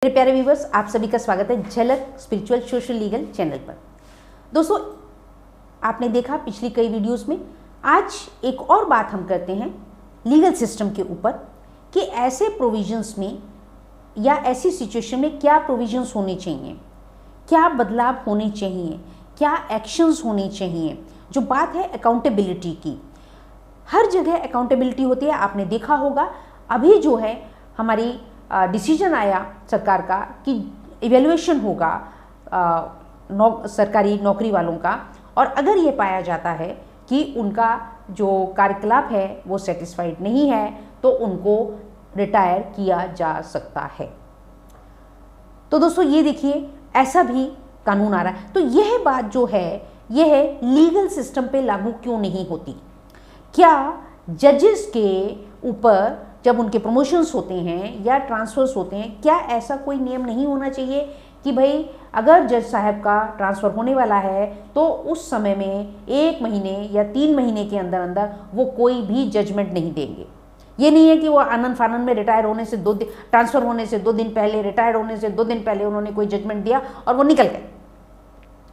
मेरे प्यारे व्यूवर्स, आप सभी का स्वागत है झलक स्पिरिचुअल सोशल लीगल चैनल पर। दोस्तों, आपने देखा पिछली कई वीडियोस में, आज एक और बात हम करते हैं लीगल सिस्टम के ऊपर कि ऐसे प्रोविजंस में या ऐसी सिचुएशन में क्या प्रोविजंस होने चाहिए, क्या बदलाव होने चाहिए, क्या एक्शंस होने चाहिए। जो बात है अकाउंटेबिलिटी की, हर जगह अकाउंटेबिलिटी होती है। आपने देखा होगा अभी जो है हमारी डिसीजन आया सरकार का कि इवैल्यूएशन होगा सरकारी नौकरी वालों का, और अगर ये पाया जाता है कि उनका जो कार्यकलाप है वो सेटिस्फाइड नहीं है तो उनको रिटायर किया जा सकता है। तो दोस्तों ये देखिए, ऐसा भी कानून आ रहा है। तो यह बात जो है यह लीगल सिस्टम पे लागू क्यों नहीं होती? क्या जजेस के ऊपर जब उनके प्रमोशंस होते हैं या ट्रांसफर्स होते हैं, क्या ऐसा कोई नियम नहीं होना चाहिए कि भाई अगर जज साहब का ट्रांसफ़र होने वाला है तो उस समय में 1 महीने या 3 महीने के अंदर अंदर वो कोई भी जजमेंट नहीं देंगे। ये नहीं है कि वो आनंद फानंद में रिटायर होने से 2 दिन, ट्रांसफ़र होने से 2 दिन पहले, रिटायर होने से 2 दिन पहले उन्होंने कोई जजमेंट दिया और वो निकल गए,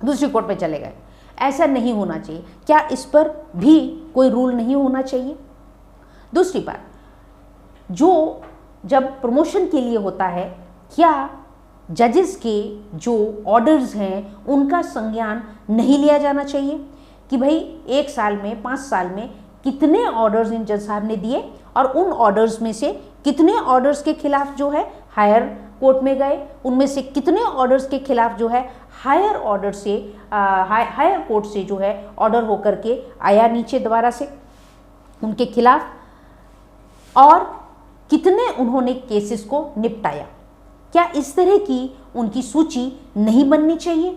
दूसरी कोर्ट में चले गए। ऐसा नहीं होना चाहिए। क्या इस पर भी कोई रूल नहीं होना चाहिए? दूसरी बात, जो जब प्रमोशन के लिए होता है, क्या जजेस के जो ऑर्डर्स हैं उनका संज्ञान नहीं लिया जाना चाहिए कि भाई 1 साल में, 5 साल में कितने ऑर्डर्स इन जज साहब ने दिए और उन ऑर्डर्स में से कितने ऑर्डर्स के खिलाफ जो है हायर कोर्ट में गए, उनमें से कितने ऑर्डर्स के खिलाफ जो है हायर ऑर्डर से हायर कोर्ट से जो है ऑर्डर होकर के आया नीचे दोबारा से उनके खिलाफ, और कितने उन्होंने केसेस को निपटाया। क्या इस तरह की उनकी सूची नहीं बननी चाहिए?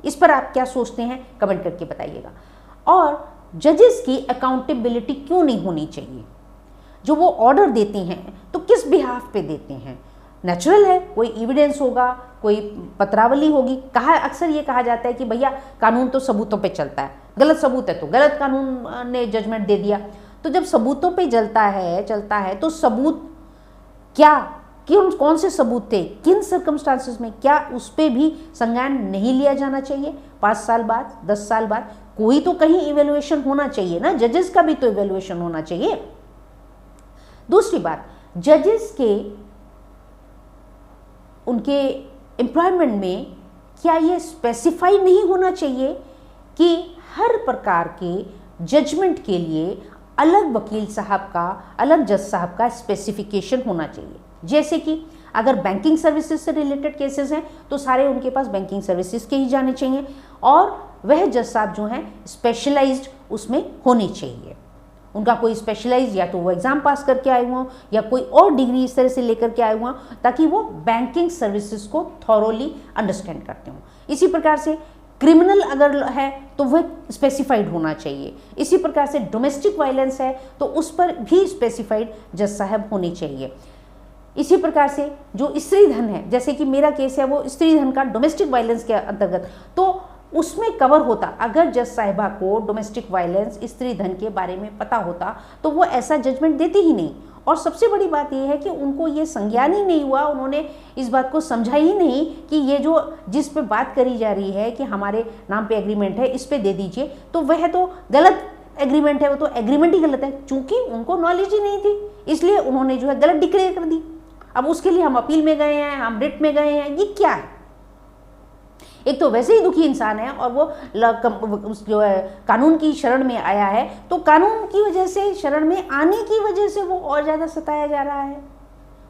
इस पर आप क्या सोचते हैं, कमेंट करके बताइएगा। और जजेस की अकाउंटेबिलिटी क्यों नहीं होनी चाहिए? जो वो ऑर्डर देते हैं तो किस बिहाफ पे देते हैं? नेचुरल है, कोई एविडेंस होगा, कोई पत्रावली होगी। अक्सर ये कहा जाता है कि भैया कानून तो सबूतों पे चलता है, गलत सबूत है तो गलत कानून ने जजमेंट दे दिया। तो जब सबूतों पे चलता है तो सबूत क्या, कौन से सबूत थे, किन सर्कमस्टांसेस में, क्या उस पर भी संज्ञान नहीं लिया जाना चाहिए? 5 साल बाद, 10 साल बाद कोई तो कहीं इवैल्यूएशन होना चाहिए ना, जजेस का भी तो इवैल्यूएशन होना चाहिए। दूसरी बात, जजेस के उनके एम्प्लॉयमेंट में क्या ये स्पेसिफाई नहीं होना चाहिए कि हर प्रकार के जजमेंट के लिए अलग वकील साहब का, अलग जज साहब का स्पेसिफिकेशन होना चाहिए? जैसे कि अगर बैंकिंग सर्विसेज से रिलेटेड केसेस हैं तो सारे उनके पास बैंकिंग सर्विसेज के ही जाने चाहिए, और वह जज साहब जो हैं स्पेशलाइज्ड उसमें होने चाहिए। उनका कोई स्पेशलाइज, या तो वो एग्ज़ाम पास करके आए हुए या कोई और डिग्री इस तरह से लेकर के आए हुए, ताकि वो बैंकिंग सर्विसेज को थॉरोली अंडरस्टैंड करते हों। इसी प्रकार से क्रिमिनल अगर है तो वह स्पेसिफाइड होना चाहिए। इसी प्रकार से डोमेस्टिक वायलेंस है तो उस पर भी स्पेसिफाइड जज साहब होने चाहिए। इसी प्रकार से जो स्त्री धन है, जैसे कि मेरा केस है वो स्त्री धन का डोमेस्टिक वायलेंस के अंतर्गत, तो उसमें कवर होता। अगर जज साहिबा को डोमेस्टिक वायलेंस, स्त्री धन के बारे में पता होता तो वो ऐसा जजमेंट देती ही नहीं। और सबसे बड़ी बात यह है कि उनको ये संज्ञान ही नहीं हुआ, उन्होंने इस बात को समझा ही नहीं कि ये जो जिस पे बात करी जा रही है कि हमारे नाम पे एग्रीमेंट है, इस पे दे दीजिए, तो वह तो गलत एग्रीमेंट है, वो तो एग्रीमेंट ही गलत है। चूंकि उनको नॉलेज ही नहीं थी इसलिए उन्होंने जो है गलत डिक्लेयर कर दी। अब उसके लिए हम अपील में गए हैं, हम रिट में गए हैं, ये क्या है? एक तो वैसे ही दुखी इंसान है और वो जो है कानून की शरण में आया है, तो कानून की वजह से, शरण में आने की वजह से वो और ज़्यादा सताया जा रहा है।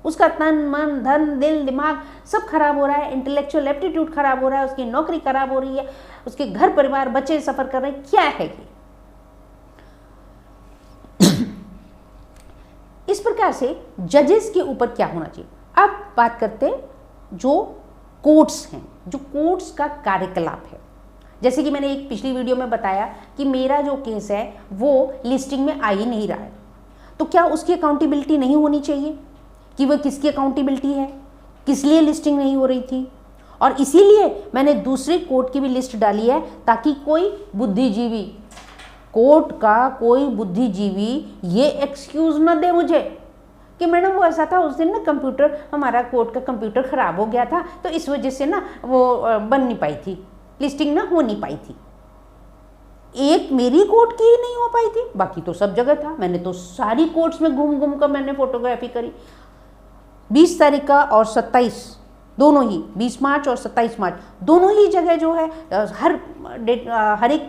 उसका तन, मन, धन, दिल, दिमाग सब खराब हो रहा है, इंटेलेक्चुअल एप्टीट्यूड खराब हो रहा है, उसकी नौकरी खराब हो रही है, उसके घर परिवार बच्चे सफ़र कर रहे हैं। क्या है ये? इस प्रकार से जजेस के ऊपर क्या होना चाहिए? अब बात करते हैं जो कोर्ट्स हैं, जो कोर्ट्स का कार्यकलाप है। जैसे कि मैंने एक पिछली वीडियो में बताया कि मेरा जो केस है वो लिस्टिंग में आ ही नहीं रहा है, तो क्या उसकी अकाउंटेबिलिटी नहीं होनी चाहिए कि वह किसकी अकाउंटेबिलिटी है, किस लिए लिस्टिंग नहीं हो रही थी? और इसीलिए मैंने दूसरे कोर्ट की भी लिस्ट डाली है, ताकि कोई बुद्धिजीवी, कोर्ट का कोई बुद्धिजीवी ये एक्सक्यूज न दे मुझे कि मैडम वो ऐसा था, उस दिन ना कंप्यूटर, हमारा कोर्ट का कंप्यूटर ख़राब हो गया था, तो इस वजह से ना वो बन नहीं पाई थी, लिस्टिंग ना हो नहीं पाई थी। एक मेरी कोर्ट की ही नहीं हो पाई थी, बाकी तो सब जगह था। मैंने तो सारी कोर्ट्स में घूम घूम कर मैंने फोटोग्राफी करी। 20 तारीख का और 27 दोनों ही, 20 मार्च और 27 मार्च दोनों ही जगह जो है हर एक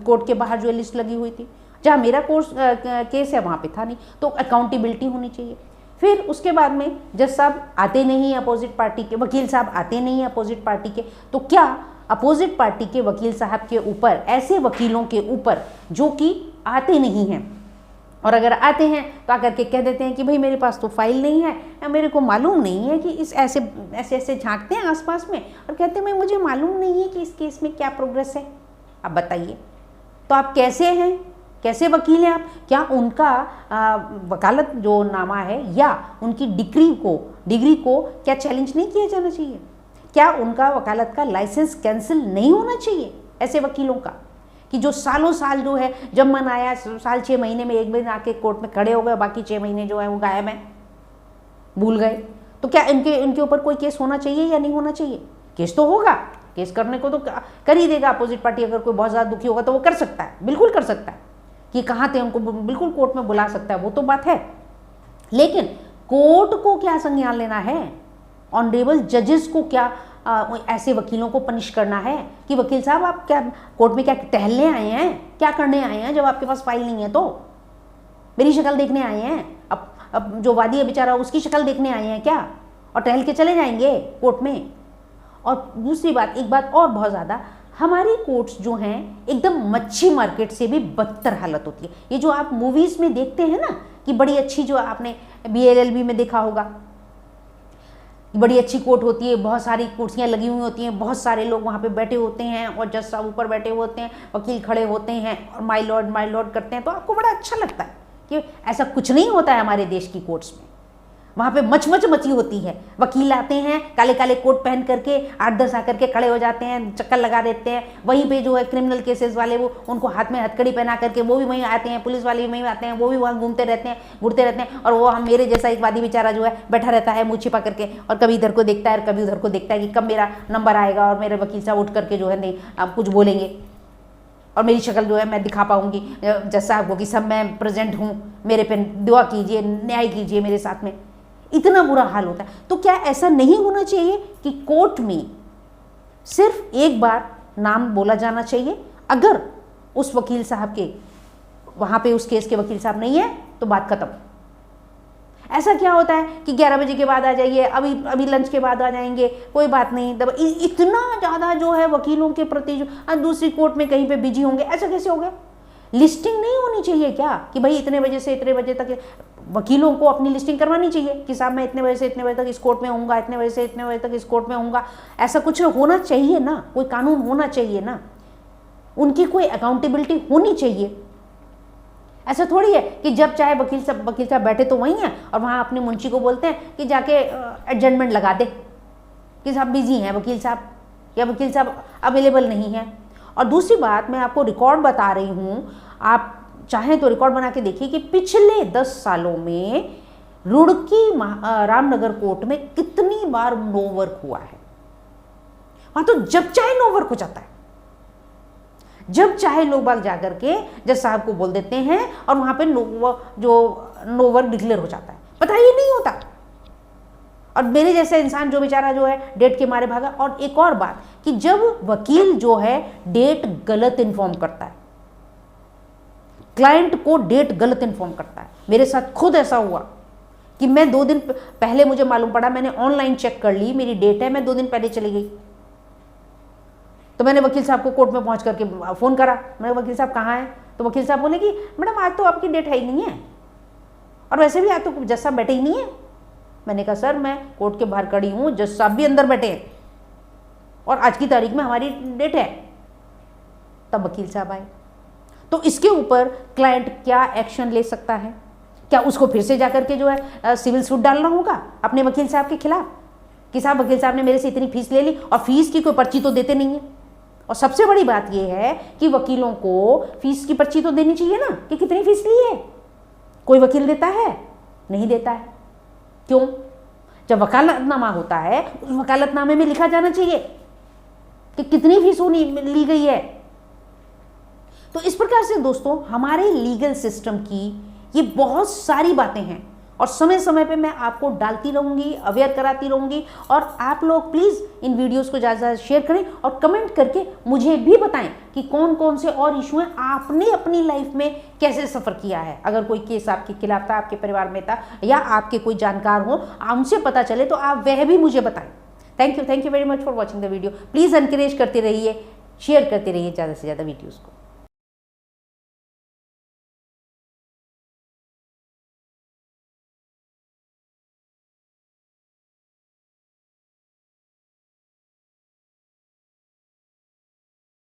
कोर्ट के बाहर जो है लिस्ट लगी हुई थी। जहाँ मेरा केस है वहाँ पे था नहीं, तो अकाउंटेबिलिटी होनी चाहिए। फिर उसके बाद में जज साहब आते नहीं अपोजिट पार्टी के, वकील साहब आते नहीं अपोजिट पार्टी के, तो क्या अपोजिट पार्टी के वकील साहब के ऊपर, ऐसे वकीलों के ऊपर जो कि आते नहीं हैं, और अगर आते हैं तो आकर के कह देते हैं कि भाई मेरे पास तो फाइल नहीं है, या मेरे को मालूम नहीं है कि इस ऐसे ऐसे झांकते हैं आसपास में और कहते हैं मैं, मुझे मालूम नहीं है कि इस केस में क्या प्रोग्रेस है। अब बताइए, तो आप कैसे हैं, कैसे वकील हैं आप? क्या उनका वकालत जो नामा है या उनकी डिग्री को क्या चैलेंज नहीं किया जाना चाहिए? क्या उनका वकालत का लाइसेंस कैंसिल नहीं होना चाहिए ऐसे वकीलों का, कि जो सालों साल जो है, जब मन आया साल 6 महीने में एक बार आके कोर्ट में खड़े हो गए, बाकी 6 महीने जो है वो गायब हैं, भूल गए? तो क्या इनके ऊपर कोई केस होना चाहिए या नहीं होना चाहिए? केस तो होगा, केस करने को तो कर ही देगा अपोजिट पार्टी। अगर कोई बहुत ज़्यादा दुखी होगा तो वो कर सकता है, बिल्कुल कर सकता है, कि कहाँ थे उनको बिल्कुल कोर्ट में बुला सकता है, वो तो बात है। लेकिन कोर्ट को क्या संज्ञान लेना है? ऑनरेबल जजेस को क्या ऐसे वकीलों को पनिश करना है कि वकील साहब आप क्या कोर्ट में क्या टहलने आए हैं, क्या करने आए हैं जब आपके पास फाइल नहीं है? तो मेरी शक्ल देखने आए हैं? अब जो वादी है बेचारा, उसकी शक्ल देखने आए हैं क्या, और टहल के चले जाएंगे कोर्ट में? और दूसरी बात, एक बात और बहुत ज़्यादा, हमारी कोर्ट्स जो हैं एकदम मच्छी मार्केट से भी बदतर हालत होती है। ये जो आप मूवीज़ में देखते हैं ना कि बड़ी अच्छी, जो आपने BLLB में देखा होगा, बड़ी अच्छी कोर्ट होती है, बहुत सारी कुर्सियां लगी हुई होती हैं, बहुत सारे लोग वहाँ पे बैठे होते हैं और जज साहब ऊपर बैठे होते हैं, वकील खड़े होते हैं और माय लॉर्ड करते हैं, तो आपको बड़ा अच्छा लगता है कि ऐसा कुछ नहीं होता है हमारे देश की कोर्ट्स में। वहाँ पे मच मची होती है। वकील आते हैं काले काले कोट पहन करके, 8-10 आकर के खड़े हो जाते हैं, चक्कर लगा देते हैं। वहीं पे जो है क्रिमिनल केसेस वाले, वो उनको हाथ में हथकड़ी पहना करके वो भी वहीं आते हैं, पुलिस वाले भी वहीं आते हैं, वो भी वहाँ घूमते रहते हैं, और वो हम मेरे जैसा एक वादी बेचारा जो है बैठा रहता है मुँह छिपा करके, और कभी इधर को देखता है और कभी उधर को देखता है कि कब मेरा नंबर आएगा और मेरे वकील साहब उठ करके जो है नहीं आप कुछ बोलेंगे और मेरी शक्ल जो है मैं दिखा पाऊंगी जज साहब को कि सब मैं प्रेजेंट हूँ, मेरे पे दुआ कीजिए, न्याय कीजिए मेरे साथ में। इतना बुरा हाल होता है। तो क्या ऐसा नहीं होना चाहिए कि कोर्ट में सिर्फ एक बार नाम बोला जाना चाहिए? अगर उस वकील साहब के वहाँ पे उस केस के वकील साहब नहीं है तो बात खत्म। ऐसा क्या होता है कि 11 बजे के बाद आ जाइए, अभी लंच के बाद आ जाएंगे, कोई बात नहीं। इतना ज़्यादा जो है वकीलों के प्रति जो दूसरी कोर्ट में कहीं पे बिजी होंगे, ऐसा कैसे हो गया? लिस्टिंग नहीं होनी चाहिए क्या कि भाई इतने बजे से इतने बजे तक वकीलों को अपनी लिस्टिंग करवानी चाहिए कि साहब मैं इतने बजे से इतने बजे तक इस कोर्ट में होऊंगा, इतने बजे से इतने बजे तक इस कोर्ट में होऊंगा। ऐसा कुछ होना चाहिए ना, कोई कानून होना चाहिए ना, उनकी कोई अकाउंटेबिलिटी होनी चाहिए। ऐसा थोड़ी है कि जब चाहे वकील साहब बैठे तो वहीं हैं और वहाँ अपने मुंशी को बोलते हैं कि जाके एडजमेंट लगा दे कि साहब बिजी हैं वकील साहब, या वकील साहब अवेलेबल नहीं है। और दूसरी बात, मैं आपको रिकॉर्ड बता रही हूँ, आप चाहें तो रिकॉर्ड बना के देखिए कि पिछले 10 सालों में रुड़की रामनगर कोर्ट में कितनी बार नो वर्क हुआ है। वहां तो जब चाहे नो वर्क हो जाता है, जब चाहे लोग बाग जाकर के जज साहब को बोल देते हैं और वहां पे नो वर्क डिक्लेयर हो जाता है, पता ही नहीं होता। और मेरे जैसा इंसान जो बेचारा जो है डेट के मारे भागा। और एक और बात कि जब वकील जो है डेट गलत इन्फॉर्म करता है, क्लाइंट को डेट गलत इन्फॉर्म करता है, मेरे साथ खुद ऐसा हुआ कि मैं 2 दिन पहले मुझे मालूम पड़ा, मैंने ऑनलाइन चेक कर ली, मेरी डेट है, मैं 2 दिन पहले चली गई। तो मैंने वकील साहब को कोर्ट में पहुंच करके फ़ोन करा, मैंने वकील साहब कहाँ हैं? तो वकील साहब बोले कि मैडम आज तो आपकी डेट है ही नहीं है, और वैसे भी आज तो जज साहब बैठे ही नहीं है। मैंने कहा सर मैं कोर्ट के बाहर खड़ी हूँ, जज साहब भी अंदर बैठे हैं और आज की तारीख में हमारी डेट है। तब वकील साहब आए। तो इसके ऊपर क्लाइंट क्या एक्शन ले सकता है? क्या उसको फिर से जाकर के जो है सिविल सूट डालना होगा अपने वकील साहब के खिलाफ कि साहब वकील साहब ने मेरे से इतनी फीस ले ली, और फीस की कोई पर्ची तो देते नहीं है। और सबसे बड़ी बात यह है कि वकीलों को फीस की पर्ची तो देनी चाहिए ना कि कितनी फीस ली है। कोई वकील देता है? नहीं देता है। क्यों? जब वकालतनामा होता है, उस वकालतनामे में लिखा जाना चाहिए कि कितनी फीस ली गई है। तो इस प्रकार से दोस्तों हमारे लीगल सिस्टम की ये बहुत सारी बातें हैं और समय समय पे मैं आपको डालती रहूंगी, अवेयर कराती रहूंगी। और आप लोग प्लीज़ इन वीडियोस को ज़्यादा से शेयर करें और कमेंट करके मुझे भी बताएं कि कौन कौन से और इशू हैं आपने अपनी लाइफ में कैसे सफ़र किया है। अगर कोई केस आपके खिलाफ था, आपके परिवार में था, या आपके कोई जानकार हो, उनसे पता चले तो आप वह भी मुझे बताएं। Thank you very much for watching the video. Please encourage करते रहिए, शेयर करते रहिए ज़्यादा से ज़्यादा वीडियोज़ को।